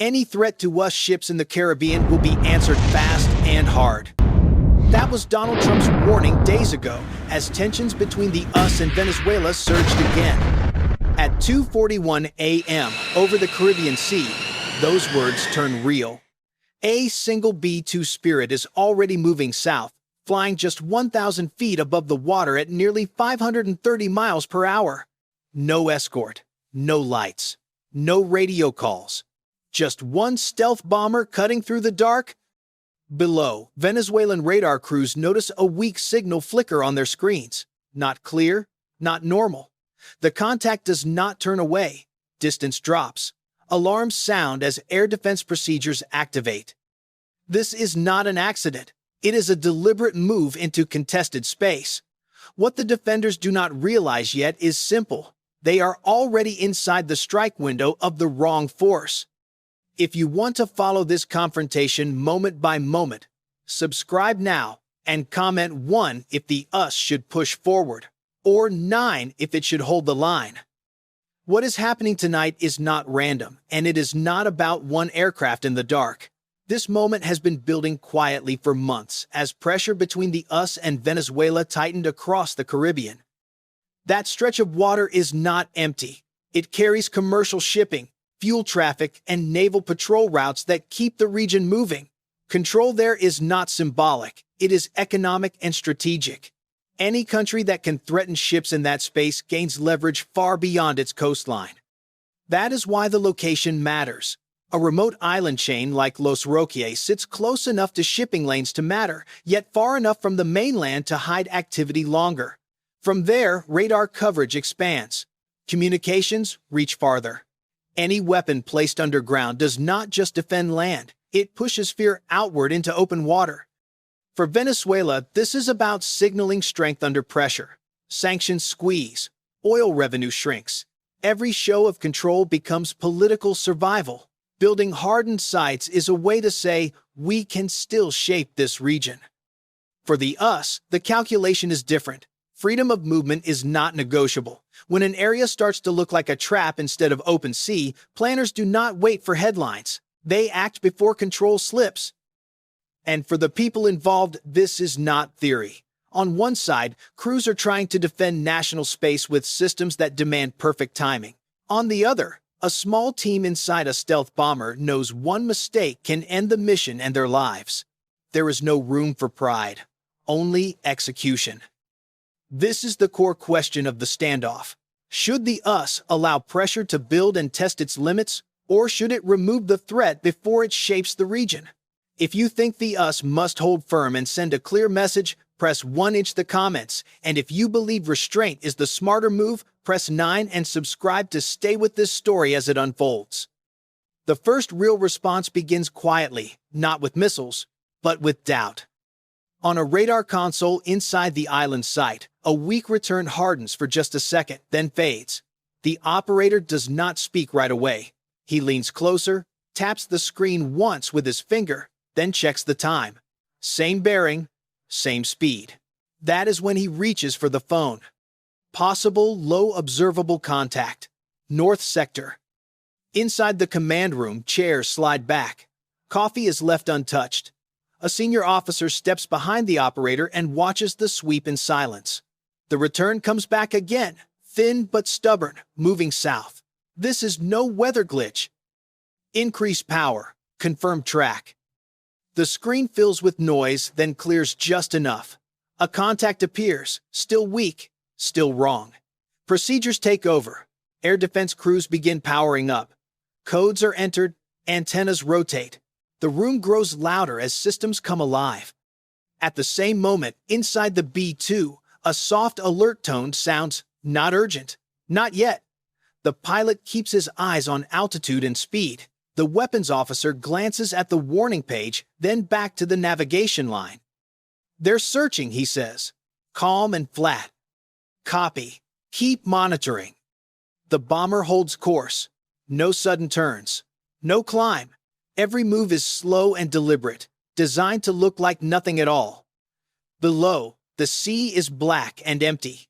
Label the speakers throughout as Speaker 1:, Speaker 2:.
Speaker 1: Any threat to us ships in the Caribbean will be answered fast and hard. That was Donald Trump's warning days ago as tensions between the US and Venezuela surged again. At 2:41 a.m. over the Caribbean Sea, those words turn real. A single B-2 Spirit is already moving south, flying just 1,000 feet above the water at nearly 530 miles per hour. No escort, no lights, no radio calls. Just one stealth bomber cutting through the dark. Below, Venezuelan radar crews notice a weak signal flicker on their screens. Not clear, not normal. The contact does not turn away. Distance drops. Alarms sound as air defense procedures activate. This is not an accident. It is a deliberate move into contested space. What the defenders do not realize yet is simple. They are already inside the strike window of the wrong force. If you want to follow this confrontation moment by moment, subscribe now and comment 1 if the US should push forward, or 9 if it should hold the line. What is happening tonight is not random, and it is not about one aircraft in the dark. This moment has been building quietly for months as pressure between the US and Venezuela tightened across the Caribbean. That stretch of water is not empty. It carries commercial shipping, fuel traffic, and naval patrol routes that keep the region moving. Control there is not symbolic, it is economic and strategic. Any country that can threaten ships in that space gains leverage far beyond its coastline. That is why the location matters. A remote island chain like Los Roques sits close enough to shipping lanes to matter, yet far enough from the mainland to hide activity longer. From there, radar coverage expands. Communications reach farther. Any weapon placed underground does not just defend land, it pushes fear outward into open water. For Venezuela, this is about signaling strength under pressure. Sanctions squeeze, oil revenue shrinks. Every show of control becomes political survival. Building hardened sites is a way to say, we can still shape this region. For the US, the calculation is different. Freedom of movement is not negotiable. When an area starts to look like a trap instead of open sea, planners do not wait for headlines. They act before control slips. And for the people involved, this is not theory. On one side, crews are trying to defend national space with systems that demand perfect timing. On the other, a small team inside a stealth bomber knows one mistake can end the mission and their lives. There is no room for pride, only execution. This is the core question of the standoff. Should the US allow pressure to build and test its limits, or should it remove the threat before it shapes the region? If you think the US must hold firm and send a clear message, press 1 in the comments, and if you believe restraint is the smarter move, press 9 and subscribe to stay with this story as it unfolds. The first real response begins quietly, not with missiles, but with doubt. On a radar console inside the island site, a weak return hardens for just a second, then fades. The operator does not speak right away. He leans closer, taps the screen once with his finger, then checks the time. Same bearing, same speed. That is when he reaches for the phone. Possible low observable contact. North sector. Inside the command room, chairs slide back. Coffee is left untouched. A senior officer steps behind the operator and watches the sweep in silence. The return comes back again, thin but stubborn, moving south. This is no weather glitch. Increase power. Confirm track. The screen fills with noise, then clears just enough. A contact appears, still weak, still wrong. Procedures take over. Air defense crews begin powering up. Codes are entered, antennas rotate. The room grows louder as systems come alive. At the same moment, inside the B-2, a soft alert tone sounds, not urgent, not yet. The pilot keeps his eyes on altitude and speed. The weapons officer glances at the warning page, then back to the navigation line. They're searching, he says. Calm and flat. Copy. Keep monitoring. The bomber holds course. No sudden turns. No climb. Every move is slow and deliberate, designed to look like nothing at all. Below, the sea is black and empty.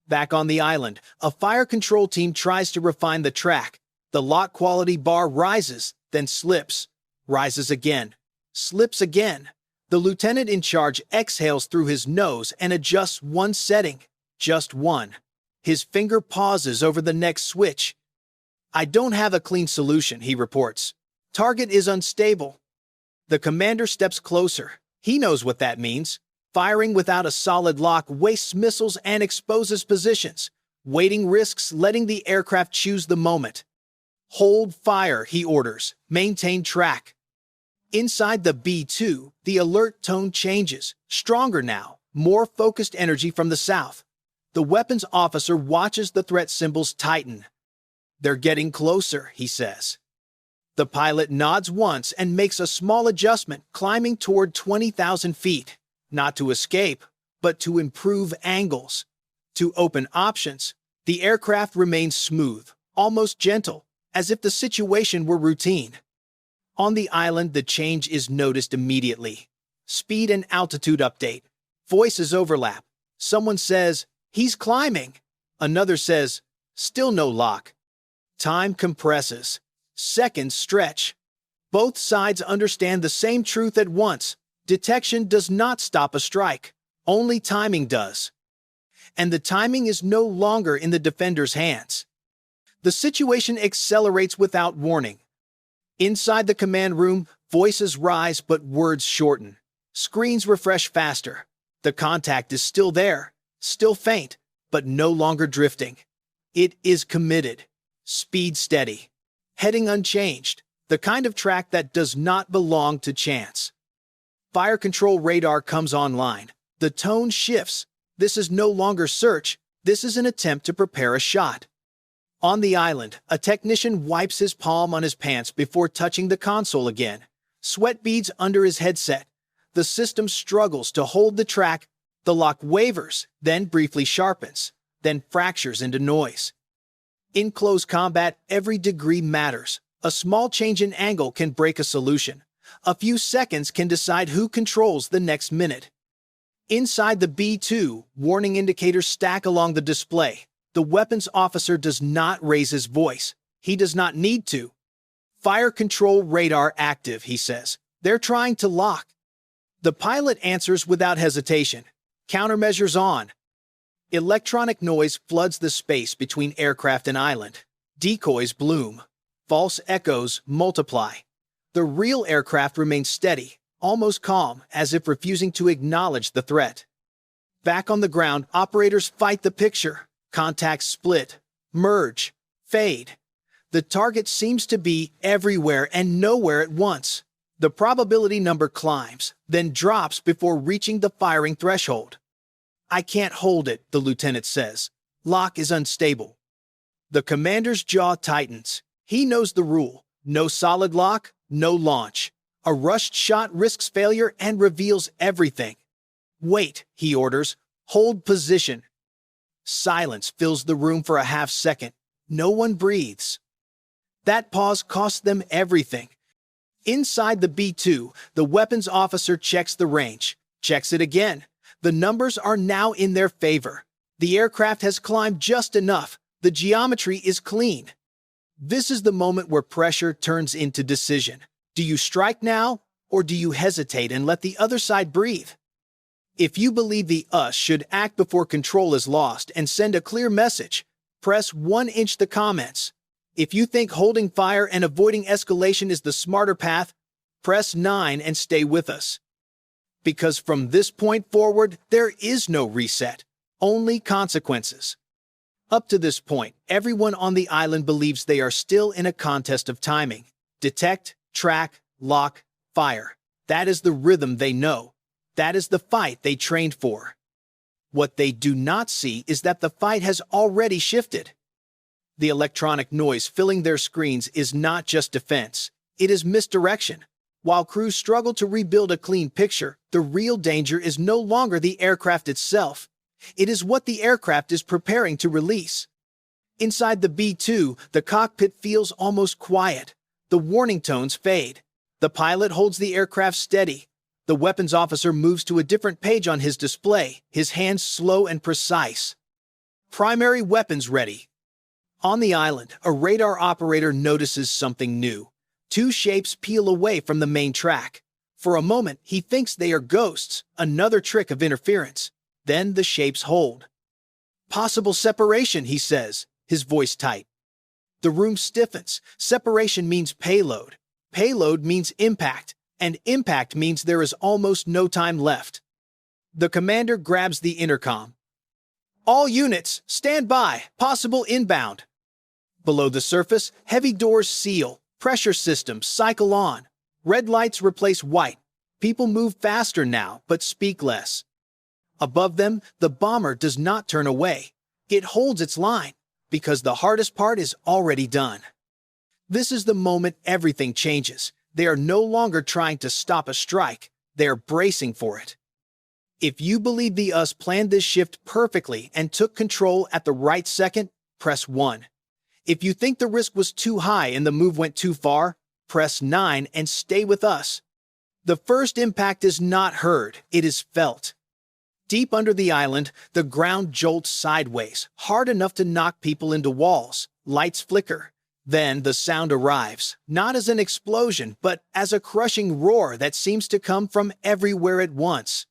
Speaker 1: Back on the island, a fire control team tries to refine the track. The lot quality bar rises, then slips, rises again, slips again. The lieutenant in charge exhales through his nose and adjusts one setting, just one. His finger pauses over the next switch. "I don't have a clean solution," he reports. "Target is unstable." The commander steps closer. He knows what that means. Firing without a solid lock wastes missiles and exposes positions. Waiting risks letting the aircraft choose the moment. "Hold fire," he orders. "Maintain track." Inside the B-2, the alert tone changes. Stronger now, more focused energy from the south. The weapons officer watches the threat symbols tighten. "They're getting closer," he says. The pilot nods once and makes a small adjustment, climbing toward 20,000 feet. Not to escape, but to improve angles. To open options. The aircraft remains smooth, almost gentle, as if the situation were routine. On the island, the change is noticed immediately. Speed and altitude update. Voices overlap. Someone says, "He's climbing." Another says, "Still no lock." Time compresses. Seconds stretch. Both sides understand the same truth at once. Detection does not stop a strike. Only timing does. And the timing is no longer in the defender's hands. The situation accelerates without warning. Inside the command room, voices rise but words shorten. Screens refresh faster. The contact is still there, still faint, but no longer drifting. It is committed. Speed steady. Heading unchanged. The kind of track that does not belong to chance. Fire control radar comes online. The tone shifts. This is no longer search. This is an attempt to prepare a shot. On the island, a technician wipes his palm on his pants before touching the console again. Sweat beads under his headset. The system struggles to hold the track. The lock wavers, then briefly sharpens, then fractures into noise. In close combat, every degree matters. A small change in angle can break a solution. A few seconds can decide who controls the next minute. Inside the B-2, warning indicators stack along the display. The weapons officer does not raise his voice. He does not need to. "Fire control radar active," he says. "They're trying to lock." The pilot answers without hesitation. "Countermeasures on." Electronic noise floods the space between aircraft and island. Decoys bloom. False echoes multiply. The real aircraft remains steady, almost calm, as if refusing to acknowledge the threat. Back on the ground, operators fight the picture. Contacts split, merge, fade. The target seems to be everywhere and nowhere at once. The probability number climbs, then drops before reaching the firing threshold. "I can't hold it," the lieutenant says. "Lock is unstable." The commander's jaw tightens. He knows the rule. No solid lock, no launch. A rushed shot risks failure and reveals everything. "Wait," he orders. "Hold position." Silence fills the room for a half second. No one breathes. That pause costs them everything. Inside the B-2, the weapons officer checks the range. Checks it again. The numbers are now in their favor. The aircraft has climbed just enough. The geometry is clean. This is the moment where pressure turns into decision. Do you strike now, or do you hesitate and let the other side breathe? If you believe the us should act before control is lost and send a clear message, press 1" the comments. If you think holding fire and avoiding escalation is the smarter path, press 9 and stay with us. Because from this point forward, there is no reset, only consequences. Up to this point, everyone on the island believes they are still in a contest of timing. Detect, track, lock, fire. That is the rhythm they know. That is the fight they trained for. What they do not see is that the fight has already shifted. The electronic noise filling their screens is not just defense, it is misdirection. While crews struggle to rebuild a clean picture, the real danger is no longer the aircraft itself. It is what the aircraft is preparing to release. Inside the B-2, the cockpit feels almost quiet. The warning tones fade. The pilot holds the aircraft steady. The weapons officer moves to a different page on his display, his hands slow and precise. Primary weapons ready. On the island, a radar operator notices something new. Two shapes peel away from the main track. For a moment, he thinks they are ghosts, another trick of interference. Then the shapes hold. Possible separation, he says, his voice tight. The room stiffens. Separation means payload. Payload means impact. And impact means there is almost no time left. The commander grabs the intercom. All units, stand by. Possible inbound. Below the surface, heavy doors seal. Pressure systems cycle on. Red lights replace white. People move faster now, but speak less. Above them, the bomber does not turn away. It holds its line, because the hardest part is already done. This is the moment everything changes. They are no longer trying to stop a strike. They are bracing for it. If you believe the US planned this shift perfectly and took control at the right second, press 1. If you think the risk was too high and the move went too far, press 9 and stay with us. The first impact is not heard, it is felt. Deep under the island, the ground jolts sideways, hard enough to knock people into walls. Lights flicker. Then the sound arrives, not as an explosion, but as a crushing roar that seems to come from everywhere at once.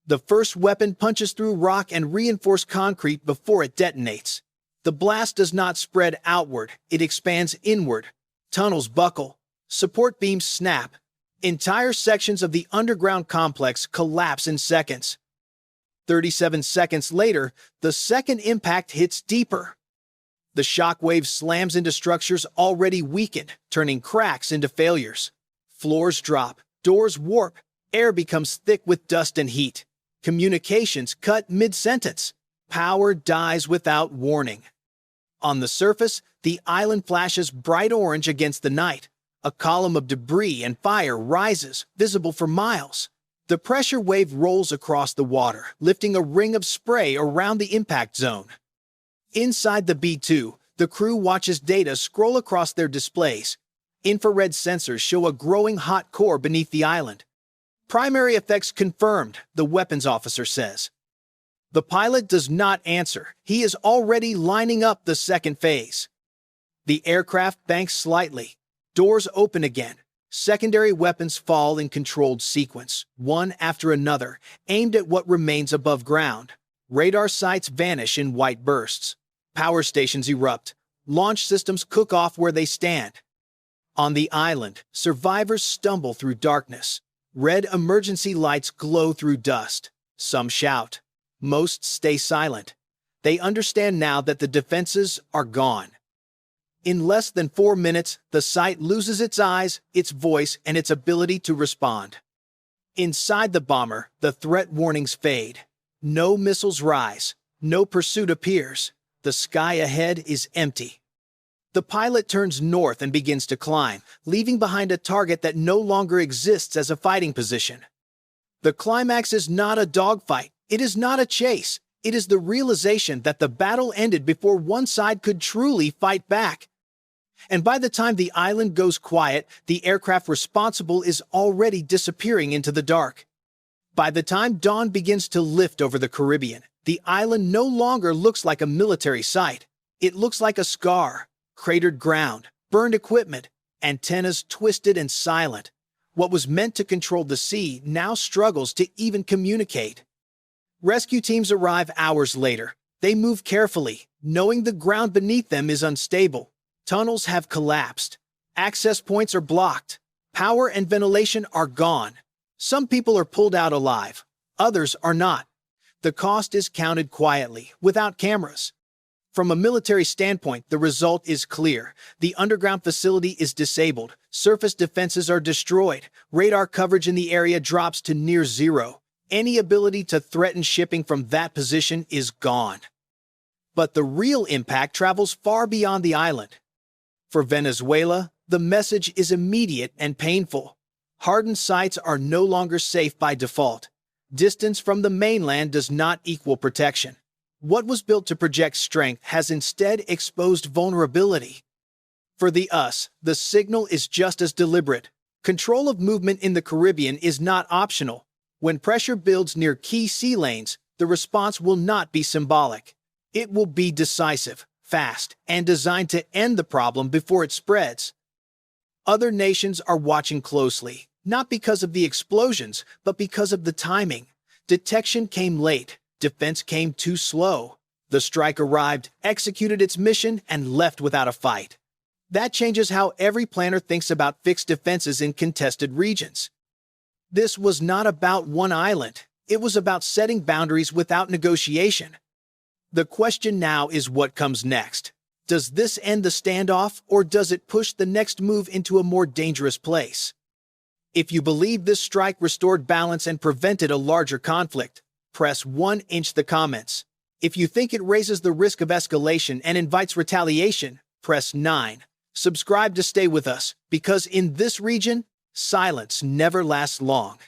Speaker 1: The first weapon punches through rock and reinforced concrete before it detonates. The blast does not spread outward, it expands inward. Tunnels buckle. Support beams snap. Entire sections of the underground complex collapse in seconds. 37 seconds later, the second impact hits deeper. The shockwave slams into structures already weakened, turning cracks into failures. Floors drop, doors warp, air becomes thick with dust and heat. Communications cut mid-sentence. Power dies without warning. On the surface, the island flashes bright orange against the night. A column of debris and fire rises, visible for miles. The pressure wave rolls across the water, lifting a ring of spray around the impact zone. Inside the B-2, the crew watches data scroll across their displays. Infrared sensors show a growing hot core beneath the island. Primary effects confirmed, the weapons officer says. The pilot does not answer. He is already lining up the second phase. The aircraft banks slightly. Doors open again. Secondary weapons fall in controlled sequence, one after another, aimed at what remains above ground. Radar sites vanish in white bursts. Power stations erupt. Launch systems cook off where they stand. On the island, survivors stumble through darkness. Red emergency lights glow through dust. Some shout. Most stay silent. They understand now that the defenses are gone. In less than 4 minutes, the site loses its eyes, its voice, and its ability to respond. Inside the bomber, the threat warnings fade. No missiles rise. No pursuit appears. The sky ahead is empty. The pilot turns north and begins to climb, leaving behind a target that no longer exists as a fighting position. The climax is not a dogfight. It is not a chase. It is the realization that the battle ended before one side could truly fight back. And by the time the island goes quiet, the aircraft responsible is already disappearing into the dark. By the time dawn begins to lift over the Caribbean, the island no longer looks like a military site. It looks like a scar, cratered ground, burned equipment, antennas twisted and silent. What was meant to control the sea now struggles to even communicate. Rescue teams arrive hours later. They move carefully, knowing the ground beneath them is unstable. Tunnels have collapsed. Access points are blocked. Power and ventilation are gone. Some people are pulled out alive. Others are not. The cost is counted quietly, without cameras. From a military standpoint, the result is clear. The underground facility is disabled. Surface defenses are destroyed. Radar coverage in the area drops to near zero. Any ability to threaten shipping from that position is gone. But the real impact travels far beyond the island. For Venezuela, the message is immediate and painful. Hardened sites are no longer safe by default. Distance from the mainland does not equal protection. What was built to project strength has instead exposed vulnerability. For the US, the signal is just as deliberate. Control of movement in the Caribbean is not optional. When pressure builds near key sea lanes, the response will not be symbolic. It will be decisive, fast, and designed to end the problem before it spreads. Other nations are watching closely, not because of the explosions, but because of the timing. Detection came late, defense came too slow. The strike arrived, executed its mission, and left without a fight. That changes how every planner thinks about fixed defenses in contested regions. This was not about one island. It was about setting boundaries without negotiation. The question now is what comes next. Does this end the standoff, or does it push the next move into a more dangerous place? If you believe this strike restored balance and prevented a larger conflict, press 1 in the comments. If you think it raises the risk of escalation and invites retaliation, press 9. Subscribe to stay with us, because in this region, silence never lasts long.